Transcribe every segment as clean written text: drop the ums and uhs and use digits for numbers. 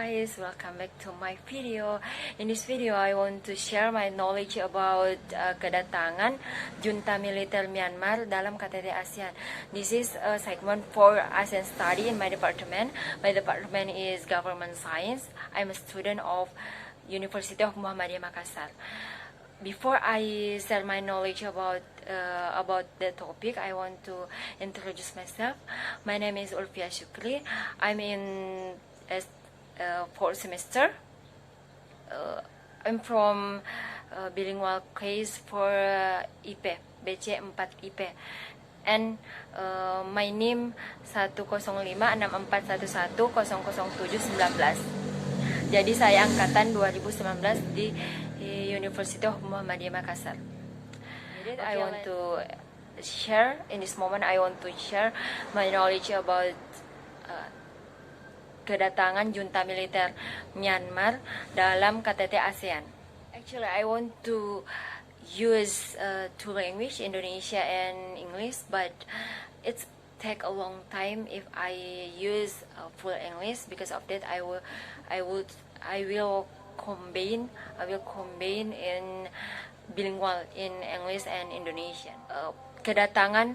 guys, welcome back to my video. In this video, I want to share my knowledge about kedatangan junta militer Myanmar dalam KTT ASEAN. This is a segment for ASEAN study in my department. My department is Government Science. I'm a student of University of Muhammadiyah Makassar. Before I share my knowledge about the topic, I want to introduce myself. My name is Ulfia Shukri. I'm in fourth semester. I'm from bilingual case for IP, BC 4 IP. And my name 1056411000719. Jadi saya angkatan 2019 di University of Muhammadiyah Makassar. I want to share in this moment. I want to share my knowledge about kedatangan junta militer Myanmar dalam KTT ASEAN. Actually, I want to use two language, Indonesia and English, but it's take a long time if I use full English. Because of that, I will combine in bilingual in English and Indonesian. Kedatangan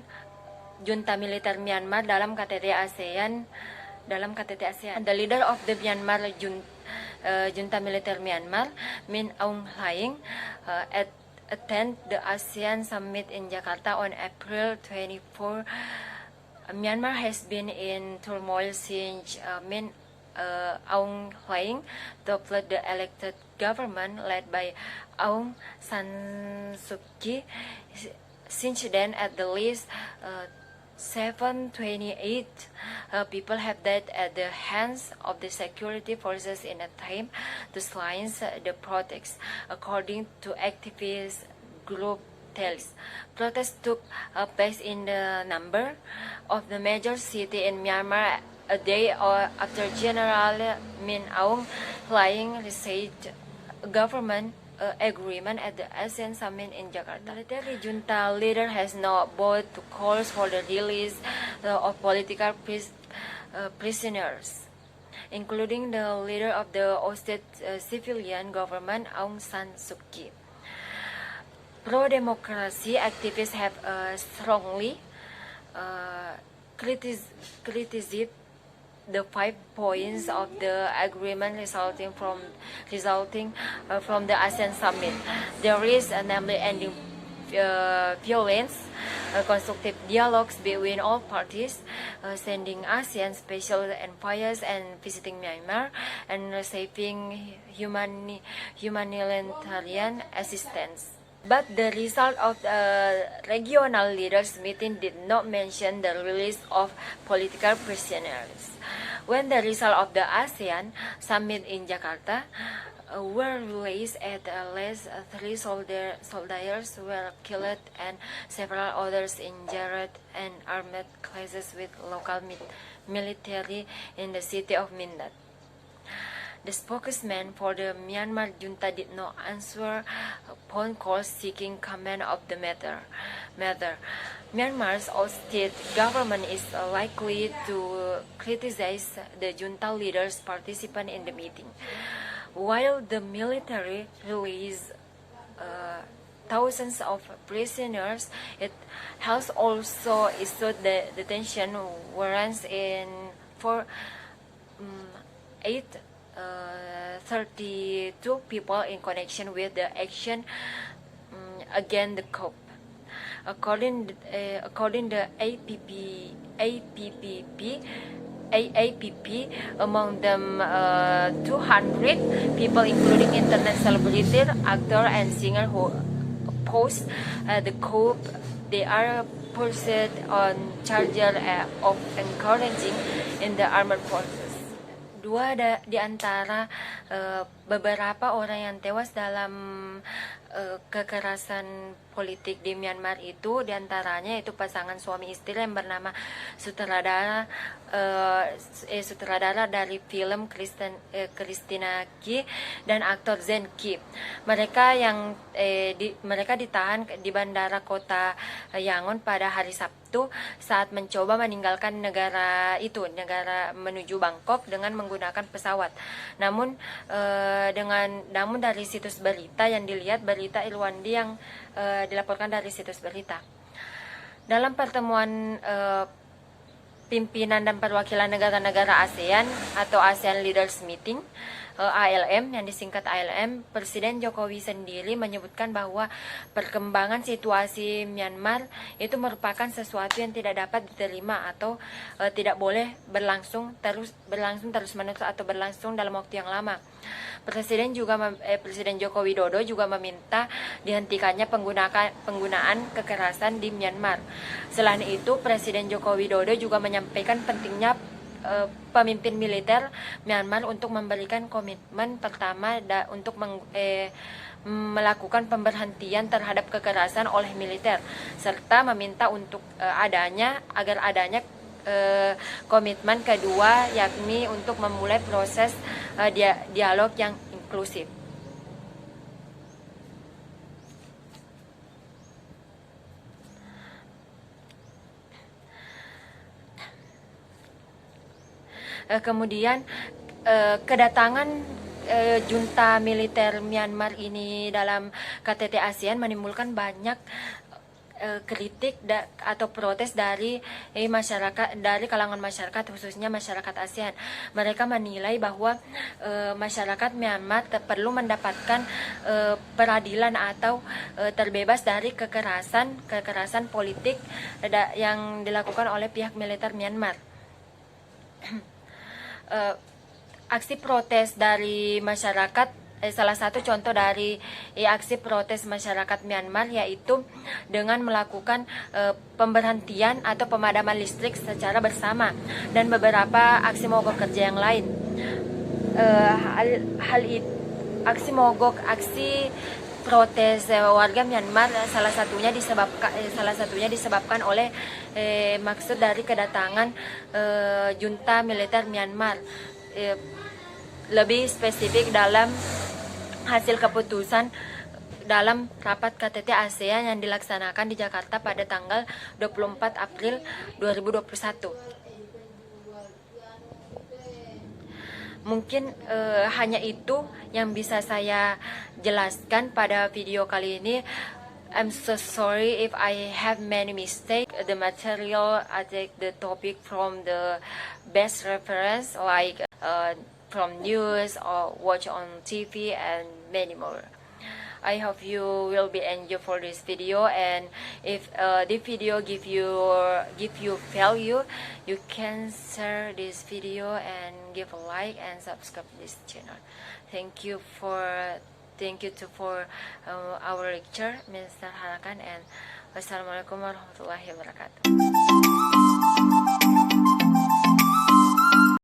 junta militer Myanmar dalam KTT ASEAN. The leader of the Myanmar junta militer Myanmar, Min Aung Hlaing, attend the ASEAN summit in Jakarta on April 24. Myanmar has been in turmoil since Min Aung Hlaing toppled the elected government led by Aung San Suu Kyi. Since then, at the least 728 people have died at the hands of the security forces in a time to silence the protests, according to activist group tales. Protests took place in the number of the major city in Myanmar a day after General Min Aung Hlaing received government agreement at the ASEAN summit in Jakarta. The military junta leader has now both calls for the release of political prisoners, including the leader of the ousted civilian government, Aung San Suu Kyi. Pro-democracy activists have strongly criticized the 5 points of the agreement resulting from the ASEAN summit. There is namely ending violence, constructive dialogues between all parties, sending ASEAN special envoys and visiting Myanmar, and receiving humanitarian assistance. But the result of the regional leaders meeting did not mention the release of political prisoners. When the result of the ASEAN summit in Jakarta were released, at least 3 soldiers were killed and several others injured in armed clashes with local military in the city of Mindat. The spokesman for the Myanmar junta did not answer phone calls seeking comment of the matter. Myanmar's ousted government is likely to criticize the junta leaders' participant in the meeting. While the military released thousands of prisoners, it has also issued the detention warrants for 32 people in connection with the action against the coup. According to AAPP, among them 200 people, including internet celebrity, actor, and singer who opposed the coup. They are pursued on charges of encouraging in the armed forces. 2 di antara beberapa orang yang tewas dalam kekerasan politik di Myanmar itu, diantaranya itu pasangan suami istri yang bernama sutradara dari film Christina Kyi dan aktor Zen Kyi. Mereka ditahan di bandara kota Yangon pada hari Sabtu. itu saat mencoba meninggalkan negara menuju Bangkok dengan menggunakan pesawat. Namun dari situs berita yang dilihat, berita Irwandi yang dilaporkan dari situs berita. Dalam pertemuan pimpinan dan perwakilan negara-negara ASEAN atau ASEAN Leaders Meeting, ALM yang disingkat ALM, Presiden Jokowi sendiri menyebutkan bahwa perkembangan situasi Myanmar itu merupakan sesuatu yang tidak dapat diterima atau tidak boleh berlangsung terus-menerus atau berlangsung dalam waktu yang lama. Presiden Joko Widodo juga meminta dihentikannya penggunaan kekerasan di Myanmar. Selain itu, Presiden Joko Widodo juga menyampaikan pentingnya pemimpin militer Myanmar untuk memberikan komitmen pertama untuk melakukan pemberhentian terhadap kekerasan oleh militer, serta meminta untuk adanya komitmen kedua, yakni untuk memulai proses dialog yang inklusif. Kemudian kedatangan junta militer Myanmar ini dalam KTT ASEAN menimbulkan banyak kritik atau protes dari kalangan masyarakat, khususnya masyarakat ASEAN. Mereka menilai bahwa masyarakat Myanmar perlu mendapatkan peradilan atau terbebas dari kekerasan politik yang dilakukan oleh pihak militer Myanmar. Aksi protes dari masyarakat, salah satu contoh dari aksi protes masyarakat Myanmar yaitu dengan melakukan pemberhentian atau pemadaman listrik secara bersama dan beberapa aksi mogok kerja yang lain. Aksi protes warga Myanmar salah satunya disebabkan oleh maksud dari kedatangan junta militer Myanmar, lebih spesifik dalam hasil keputusan dalam rapat KTT ASEAN yang dilaksanakan di Jakarta pada tanggal 24 April 2021. Mungkin hanya itu yang bisa saya jelaskan pada video kali ini. I'm so sorry if I have many mistakes. The material, I take the topic from the best reference like from news or watch on TV and many more. I hope you will be enjoy for this video, and if this video give you value, you can share this video and give a like and subscribe this channel. Thank you for our lecture, Mr. Harakan, and wassalamualaikum warahmatullahi wabarakatuh.